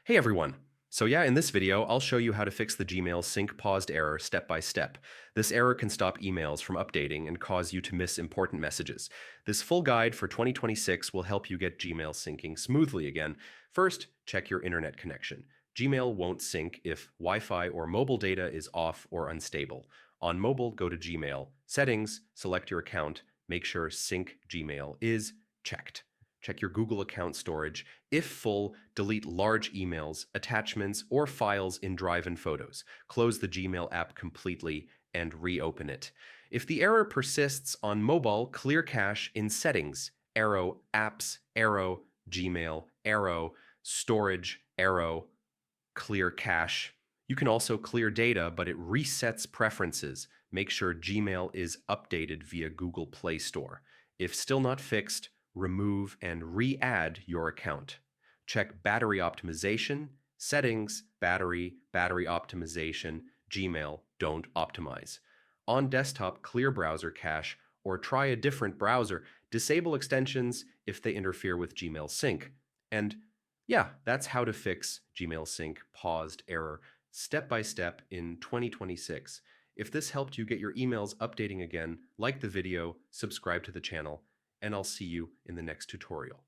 Hey everyone! So yeah, in this video, I'll show you how to fix the Gmail sync paused error step by step. This error can stop emails from updating and cause you to miss important messages. This full guide for 2026 will help you get Gmail syncing smoothly again. First, check your internet connection. Gmail won't sync if Wi-Fi or mobile data is off or unstable. On mobile, go to Gmail, Settings, select your account, make sure Sync Gmail is checked. Check your Google account storage. If full, delete large emails, attachments, or files in Drive and Photos. Close the Gmail app completely and reopen it. If the error persists on mobile, clear cache in Settings, arrow, Apps, arrow, Gmail, arrow, Storage, arrow, clear cache. You can also clear data, but it resets preferences. Make sure Gmail is updated via Google Play Store. If still not fixed, remove and re-add your account. Check battery optimization, settings, battery optimization, Gmail, don't optimize. On desktop, clear browser cache or try a different browser. Disable extensions if they interfere with Gmail sync. And yeah, that's how to fix Gmail sync paused error step by step in 2026. If this helped you get your emails updating again, like the video, subscribe to the channel, and I'll see you in the next tutorial.